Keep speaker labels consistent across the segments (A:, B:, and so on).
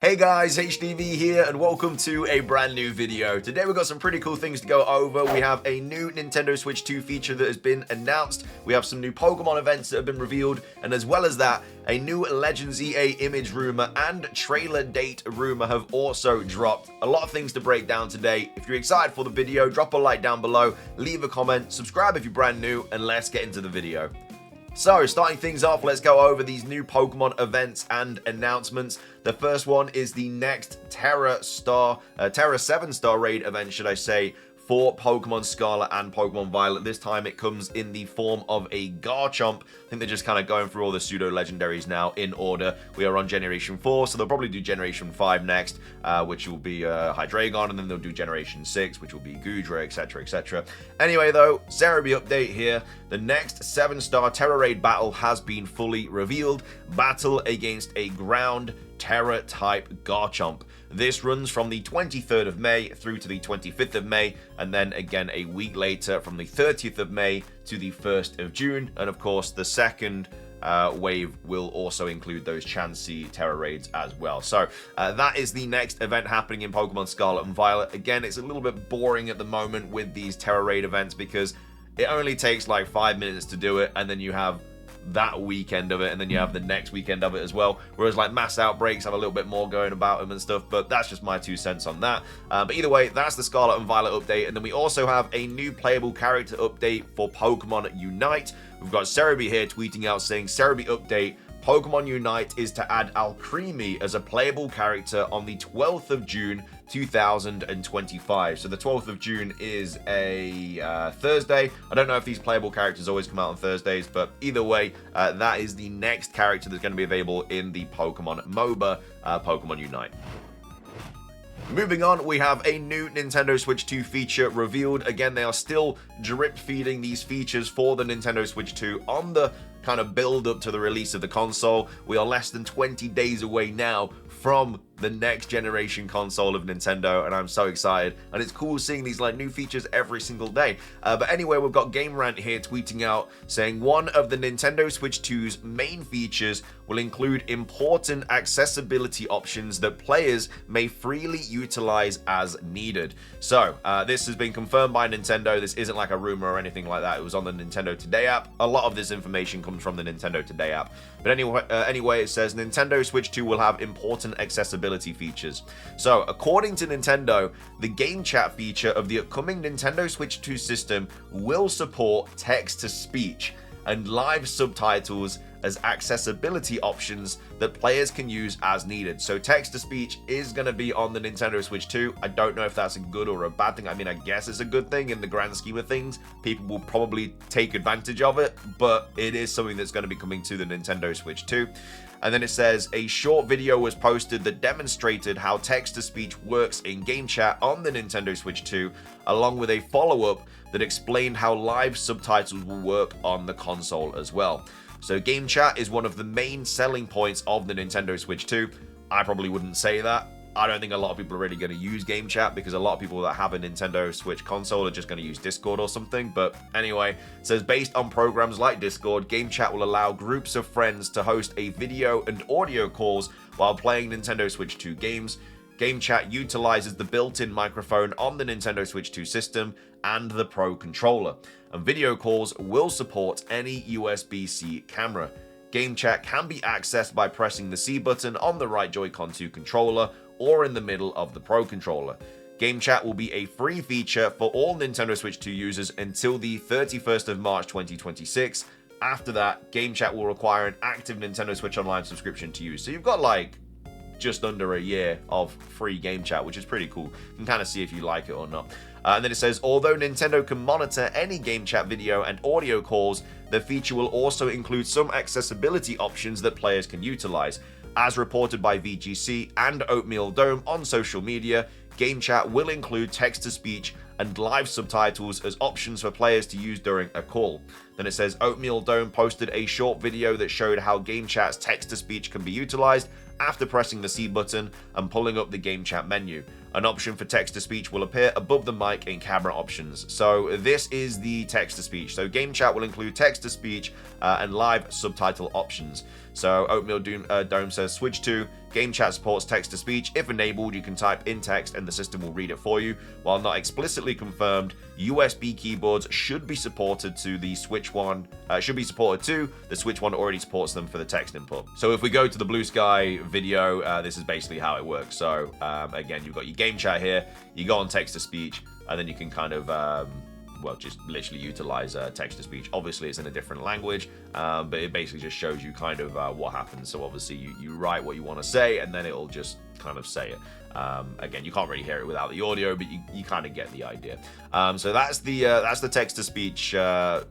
A: Hey guys, HDV here and welcome to a brand new video. Today we've got some pretty cool things to go over. We have a new Nintendo Switch 2 feature that has been announced. We have some new Pokemon events that have been revealed. And as well as that, a new Legends EA image rumor and trailer date rumor have also dropped. A lot of things to break down today. If you're excited for the video, drop a like down below, leave a comment, subscribe if you're brand new, and let's get into the video. So, starting things off, let's go over these new Pokemon events and announcements. The first one is the next Terra 7-star raid event, should I say, for Pokemon Scarlet and Pokemon Violet. This time it comes in the form of a Garchomp. I think they're just kind of going through all the pseudo-legendaries now in order. We are on Generation 4, so they'll probably do Generation 5 next, which will be Hydreigon, and then they'll do Generation 6, which will be Goodra, etc, etc. Anyway, though, Cerebi update here. The next 7-star Terra Raid battle has been fully revealed. Battle against a ground Terra-type Garchomp. This runs from the 23rd of May through to the 25th of May, and then again a week later from the 30th of May to the 1st of June. And of course, the second wave will also include those Chansey Terra Raids as well. So that is the next event happening in Pokemon Scarlet and Violet. Again, it's a little bit boring at the moment with these Terra Raid events because it only takes like 5 minutes to do it, and then you have that weekend of it, and then you have the next weekend of it as well, whereas like Mass Outbreaks have a little bit more going about them and stuff, but that's just my 2 cents on that. But either way, that's the Scarlet and Violet update, and then we also have a new playable character update for Pokemon Unite. We've got Cerebi here tweeting out saying, Cerebi update, Pokemon Unite is to add Alcremie as a playable character on the 12th of June 2025. So the 12th of June is a Thursday. I don't know if these playable characters always come out on Thursdays, but either way, that is the next character that's going to be available in the Pokemon MOBA, Pokemon Unite. Moving on, we have a new Nintendo Switch 2 feature revealed. Again, they are still drip feeding these features for the Nintendo Switch 2 on the kind of build up to the release of the console. We are less than 20 days away now from the next generation console of Nintendo, and I'm so excited. And it's cool seeing these like new features every single day. But anyway, we've got Game Rant here tweeting out saying one of the Nintendo Switch 2's main features will include important accessibility options that players may freely utilize as needed. So this has been confirmed by Nintendo. This isn't like a rumor or anything like that. It was on the Nintendo Today app. A lot of this information comes from the Nintendo Today app. But anyway, it says Nintendo Switch 2 will have important accessibility features. So, according to Nintendo, the game chat feature of the upcoming Nintendo Switch 2 system will support text-to-speech and live subtitles as accessibility options that players can use as needed. So text-to-speech is going to be on the Nintendo Switch 2. I don't know if that's a good or a bad thing. I mean, I guess it's a good thing in the grand scheme of things. People will probably take advantage of it, but it is something that's going to be coming to the Nintendo Switch 2. And then it says, a short video was posted that demonstrated how text-to-speech works in game chat on the Nintendo Switch 2, along with a follow-up that explained how live subtitles will work on the console as well. So game chat is one of the main selling points of the Nintendo Switch 2. I probably wouldn't say that. I don't think a lot of people are really going to use game chat because a lot of people that have a Nintendo Switch console are just going to use Discord or something. But anyway, it says based on programs like Discord, game chat will allow groups of friends to host a video and audio calls while playing Nintendo Switch 2 games. Game chat utilizes the built-in microphone on the Nintendo Switch 2 system and the Pro controller, and video calls will support any USB-C camera. Game chat can be accessed by pressing the C button on the right Joy-Con 2 controller or in the middle of the Pro controller. Game chat will be a free feature for all Nintendo Switch 2 users until the 31st of March 2026. After that, game chat will require an active Nintendo Switch Online subscription to use. So you've got like just under a year of free game chat, which is pretty cool. You can kind of see if you like it or not. And then it says, although Nintendo can monitor any game chat video and audio calls, the feature will also include some accessibility options that players can utilize. As reported by VGC and Oatmeal Dome on social media, game chat will include text-to-speech and live subtitles as options for players to use during a call. Then it says Oatmeal Dome posted a short video that showed how game chat's text-to-speech can be utilized after pressing the C button and pulling up the game chat menu. An option for text-to-speech will appear above the mic in camera options. So this is the text-to-speech. So game chat will include text-to-speech and live subtitle options. So Oatmeal Dome says Switch 2 Game chat supports text-to-speech. If enabled, you can type in text and the system will read it for you. While not explicitly confirmed, USB keyboards should be supported to the Switch one. Should be supported to the Switch one already supports them for the text input. So if we go to the Blue Sky video, this is basically how it works. So again, you've got your game chat here. You go on text-to-speech, and then you can kind of well, just literally utilize text-to-speech. Obviously, it's in a different language, but it basically just shows you kind of what happens. So obviously, you write what you want to say, and then it'll just kind of say it. Again, you can't really hear it without the audio, but you kind of get the idea. So that's the text-to-speech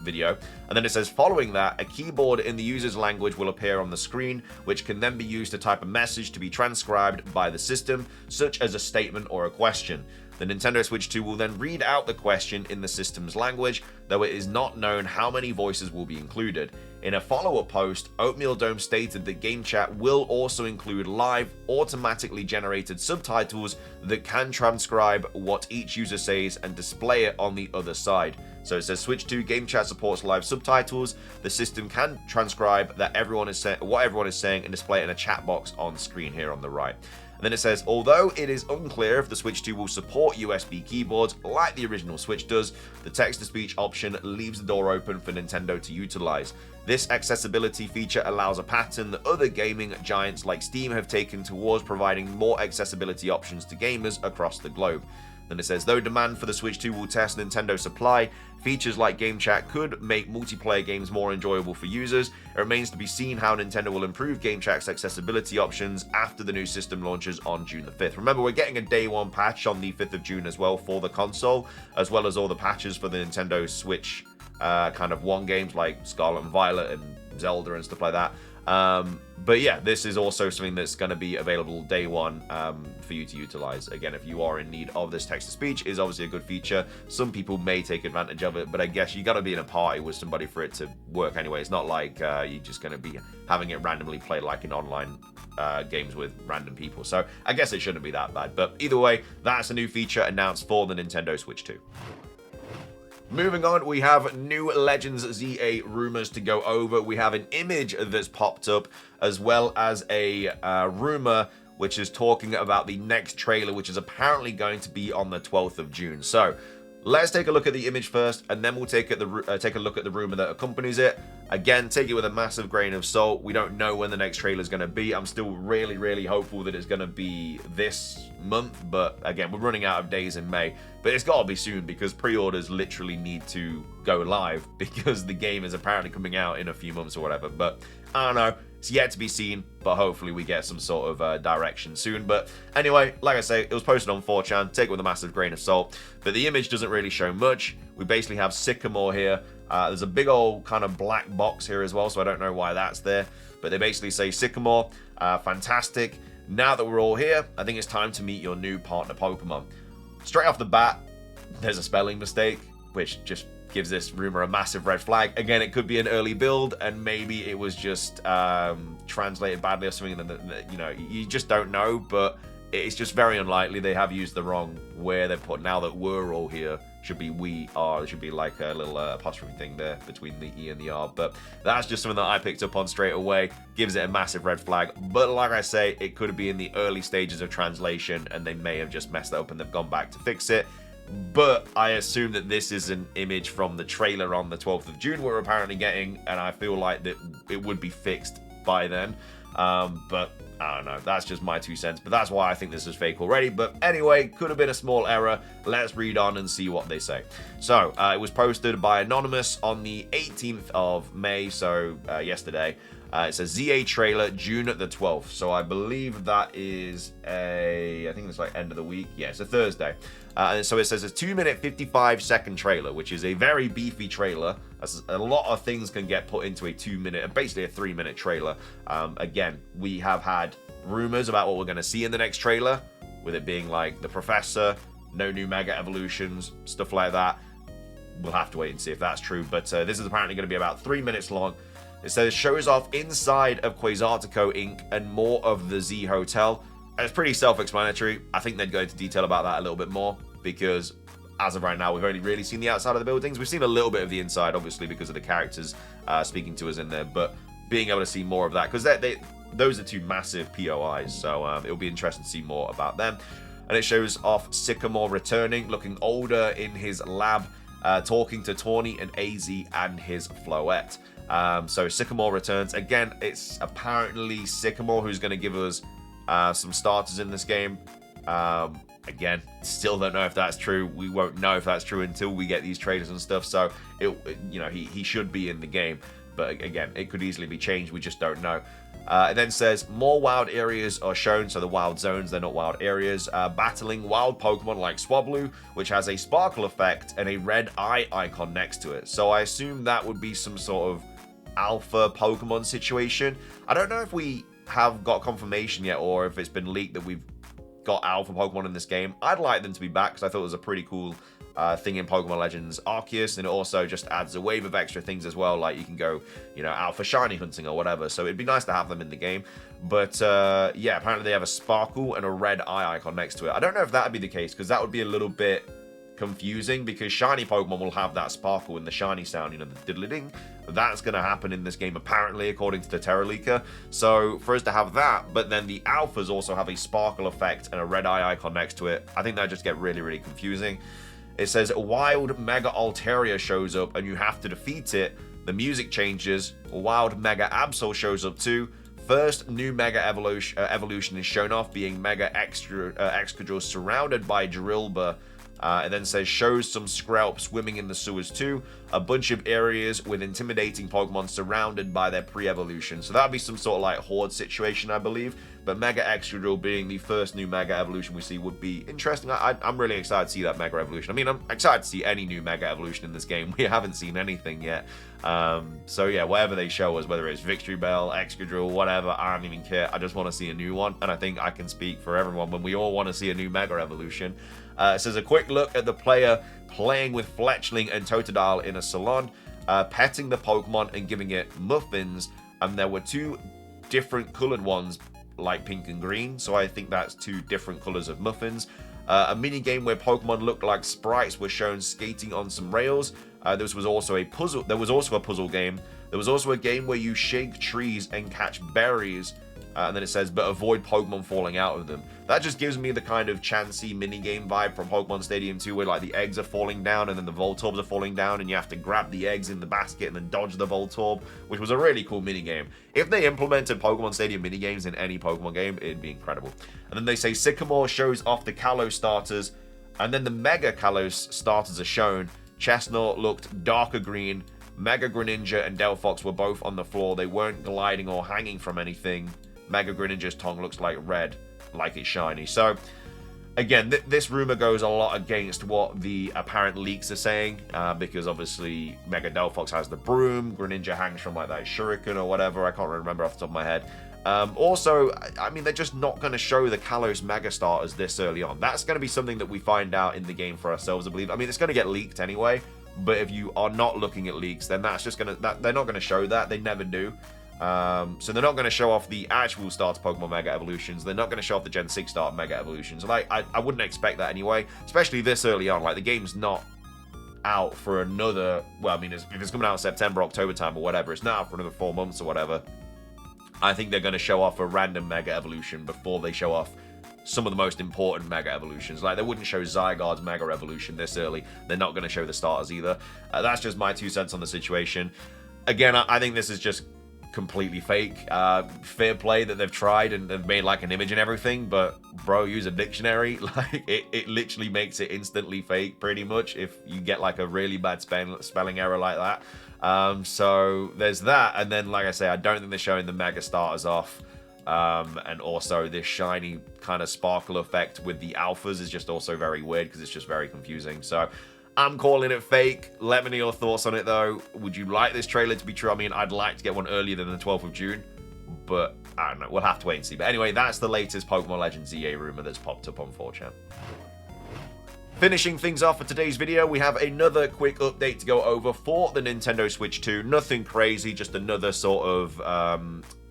A: video. And then it says, following that, a keyboard in the user's language will appear on the screen, which can then be used to type a message to be transcribed by the system, such as a statement or a question. The Nintendo Switch 2 will then read out the question in the system's language, though it is not known how many voices will be included. In a follow-up post, Oatmeal Dome stated that Game Chat will also include live, automatically generated subtitles that can transcribe what each user says and display it on the other side. So it says Switch 2 Game Chat supports live subtitles. The system can transcribe what everyone is saying and display it in a chat box on screen here on the right. And then it says, although it is unclear if the Switch 2 will support USB keyboards like the original Switch does, the text-to-speech option leaves the door open for Nintendo to utilize. This accessibility feature allows a pattern that other gaming giants like Steam have taken towards providing more accessibility options to gamers across the globe. Then it says, though demand for the Switch 2 will test Nintendo supply, features like Game Chat could make multiplayer games more enjoyable for users. It remains to be seen how Nintendo will improve Game Chat's accessibility options after the new system launches on June the 5th. Remember, we're getting a day one patch on the 5th of June as well for the console, as well as all the patches for the Nintendo Switch kind of one games like Scarlet and Violet and Zelda and stuff like that. But yeah, this is also something that's going to be available day one for you to utilize. Again, if you are in need of this text-to-speech, is obviously a good feature. Some people may take advantage of it, but I guess you got to be in a party with somebody for it to work anyway. It's not like you're just going to be having it randomly played like in online games with random people. So I guess it shouldn't be that bad. But either way, that's a new feature announced for the Nintendo Switch 2. Moving on, we have new Legends ZA rumors to go over. We have an image that's popped up, as well as a rumor which is talking about the next trailer, which is apparently going to be on the 12th of June. So let's take a look at the image first, and then we'll take a look at the rumor that accompanies it. Again, take it with a massive grain of salt. We don't know when the next trailer is going to be. I'm still really hopeful that it's going to be this month, but again, we're running out of days in May. But it's got to be soon, because pre-orders literally need to go live, because the game is apparently coming out in a few months or whatever. But I don't know. It's yet to be seen, but hopefully we get some sort of direction soon. But anyway, like I say, it was posted on 4chan. Take it with a massive grain of salt. But the image doesn't really show much. We basically have Sycamore here. There's a big old kind of black box here as well, so I don't know why that's there. But they basically say Sycamore, fantastic. Now that we're all here, I think it's time to meet your new partner Pokemon. Straight off the bat, there's a spelling mistake, which just gives this rumor a massive red flag. Again, it could be an early build, and maybe it was just translated badly or something. That, you know, you just don't know, but it's just very unlikely. They have used the wrong where. They've put now that we're all here. Should be we are. It should be like a little apostrophe thing there between the E and the R. But that's just something that I picked up on straight away. Gives it a massive red flag. But like I say, it could be in the early stages of translation, and they may have just messed up and they've gone back to fix it. But I assume that this is an image from the trailer on the 12th of June we're apparently getting, and I feel like that it would be fixed by then. But I don't know, that's just my 2 cents, but that's why I think this is fake already. But anyway, could have been a small error. Let's read on and see what they say. So it was posted by Anonymous on the 18th of May, so yesterday. It says ZA trailer June the 12th. So I believe that is I think it's like end of the week. Yeah, it's a Thursday. And so it says a 2-minute 55-second trailer, which is a very beefy trailer. As a lot of things can get put into a 2-minute, basically a 3-minute trailer. Again, we have had rumors about what we're going to see in the next trailer, with it being like the Professor, no new Mega Evolutions, stuff like that. We'll have to wait and see if that's true. But this is apparently going to be about 3 minutes long. It says shows off inside of Quasartico Inc. and more of the Z Hotel. And it's pretty self-explanatory. I think they'd go into detail about that a little bit more, because as of right now, we've only really seen the outside of the buildings. We've seen a little bit of the inside, obviously, because of the characters speaking to us in there, but being able to see more of that, because those are two massive POIs, so it'll be interesting to see more about them. And it shows off Sycamore returning, looking older in his lab, talking to Tawny and AZ and his Floette. So Sycamore returns. Again, it's apparently Sycamore who's going to give us some starters in this game. Again, still don't know if that's true. We won't know if that's true until we get these trailers and stuff. So, he should be in the game. But again, it could easily be changed. We just don't know. It then says more wild areas are shown. So the wild zones, they're not wild areas. Battling wild Pokemon like Swablu, which has a sparkle effect and a red eye icon next to it. So I assume that would be some sort of alpha Pokemon situation. I don't know if we have got confirmation yet or if it's been leaked that we've got alpha Pokemon in this game. I'd like them to be back because I thought it was a pretty cool thing in Pokemon Legends Arceus, and it also just adds a wave of extra things as well, like you can go, alpha shiny hunting or whatever, so it'd be nice to have them in the game. But yeah, apparently they have a sparkle and a red eye icon next to it. I don't know if that'd be the case, because that would be a little bit confusing, because shiny Pokemon will have that sparkle in the shiny sound, the diddly-ding. That's going to happen in this game, apparently, according to the Terra Leaker. So, for us to have that, but then the alphas also have a sparkle effect and a red eye icon next to it, I think that just get really, really confusing. It says, a wild Mega Altaria shows up, and you have to defeat it. The music changes. A wild Mega Absol shows up too. First new Mega Evolution is shown off, being Mega Excadrill surrounded by Drilbur. It then says, shows some Skrelp swimming in the sewers too. A bunch of areas with intimidating Pokemon surrounded by their pre-evolution. So that would be some sort of like Horde situation, I believe. But Mega Excadrill being the first new Mega Evolution we see would be interesting. I'm really excited to see that Mega Evolution. I mean, I'm excited to see any new Mega Evolution in this game. We haven't seen anything yet. So yeah, whatever they show us, whether it's Victory Bell, Excadrill, whatever, I don't even care. I just want to see a new one. And I think I can speak for everyone when we all want to see a new Mega Evolution. It says a quick look at the player playing with Fletchling and Totodile in a salon, petting the Pokemon and giving it muffins. And there were two different colored ones, like pink and green, so I think that's two different colors of muffins. A mini game where Pokemon looked like sprites were shown skating on some rails. There was also a puzzle game. There was also a game where you shake trees and catch berries. And then it says, but avoid Pokemon falling out of them. That just gives me the kind of Chansey minigame vibe from Pokemon Stadium 2, where like the eggs are falling down and then the Voltorbs are falling down and you have to grab the eggs in the basket and then dodge the Voltorb, which was a really cool minigame. If they implemented Pokemon Stadium minigames in any Pokemon game, it'd be incredible. And then they say Sycamore shows off the Kalos starters, and then the Mega Kalos starters are shown. Chestnut looked darker green. Mega Greninja and Delphox were both on the floor. They weren't gliding or hanging from anything. Mega Greninja's tongue looks like red, like it's shiny. So, again, this rumor goes a lot against what the apparent leaks are saying, because obviously Mega Delphox has the broom, Greninja hangs from like that shuriken or whatever, I can't remember off the top of my head. Also, I mean, they're just not going to show the Kalos Mega Starters this early on. That's going to be something that we find out in the game for ourselves, I believe. I mean, it's going to get leaked anyway, but if you are not looking at leaks, then that's just going to, they're not going to show that, they never do. So they're not going to show off the actual starter Pokemon Mega Evolutions. They're not going to show off the Gen 6 starter Mega Evolutions. Like, I wouldn't expect that anyway, especially this early on. Like, the game's not out for another, well, I mean, if it's coming out in September, October time or whatever, it's not out for another 4 months or whatever. I think they're going to show off a random Mega Evolution before they show off some of the most important Mega Evolutions. Like, they wouldn't show Zygarde's Mega Evolution this early. They're not going to show the starters either. That's just my 2 cents on the situation. Again, I think this is just completely fake. Fair play that they've tried and they've made like an image and everything, but bro, use a dictionary. Like, it literally makes it instantly fake pretty much if you get like a really bad spelling error like that. So there's that, and then like I say, I don't think they're showing the Mega Starters off. And also this shiny kind of sparkle effect with the alphas is just also very weird because it's just very confusing. So I'm calling it fake. Let me know your thoughts on it, though. Would you like this trailer to be true? I mean, I'd like to get one earlier than the 12th of June, but I don't know. We'll have to wait and see. But anyway, that's the latest Pokemon Legends EA rumor that's popped up on 4chan. Finishing things off for today's video, we have another quick update to go over for the Nintendo Switch 2. Nothing crazy, just another sort of,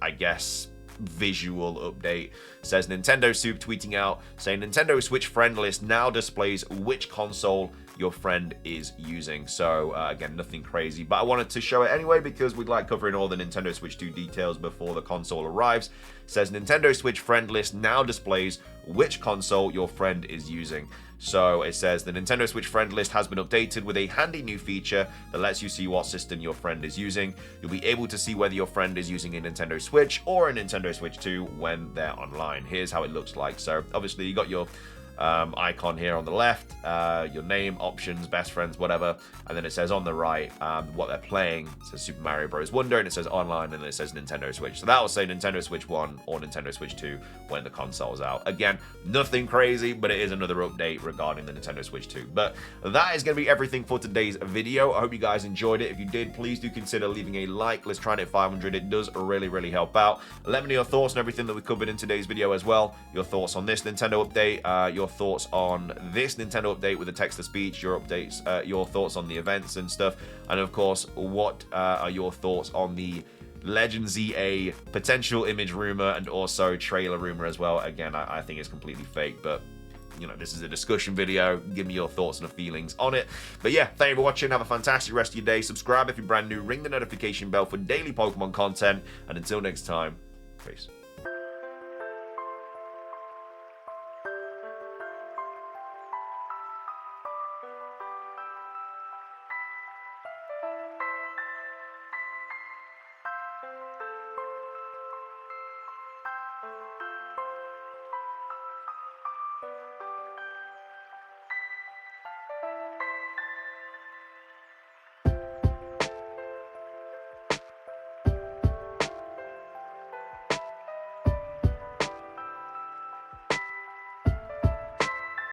A: I guess, visual update. Says Nintendo Soup tweeting out saying Nintendo Switch friend list now displays which console your friend is using. So again, nothing crazy, but I wanted to show it anyway because we'd like covering all the Nintendo Switch 2 details before the console arrives. It says Nintendo Switch friend list now displays which console your friend is using. So it says the Nintendo Switch friend list has been updated with a handy new feature that lets you see what system your friend is using. You'll be able to see whether your friend is using a Nintendo Switch or a Nintendo Switch 2 when they're online. Here's how it looks like. So obviously you got your icon here on the left, your name, options, best friends, whatever, and then it says on the right what they're playing. It says Super Mario Bros. Wonder, and it says online, and then it says Nintendo Switch. So that will say Nintendo Switch 1 or Nintendo Switch 2 when the console's out. Again, nothing crazy, but it is another update regarding the Nintendo Switch 2. But that is going to be everything for today's video. I hope you guys enjoyed it. If you did, please do consider leaving a like. Let's try and hit 500. It does really help out. Let me know your thoughts on everything that we covered in today's video as well. Your thoughts on this Nintendo update, your thoughts on this Nintendo update with the text-to-speech, your thoughts on the events and stuff, and of course, what are your thoughts on the Legend ZA potential image rumor and also trailer rumor as well. Again, I think it's completely fake, but you know, this is a discussion video. Give me your thoughts and feelings on it. But yeah, thank you for watching. Have a fantastic rest of your day. Subscribe if you're brand new. Ring the notification bell for daily Pokemon content. And until next time, peace.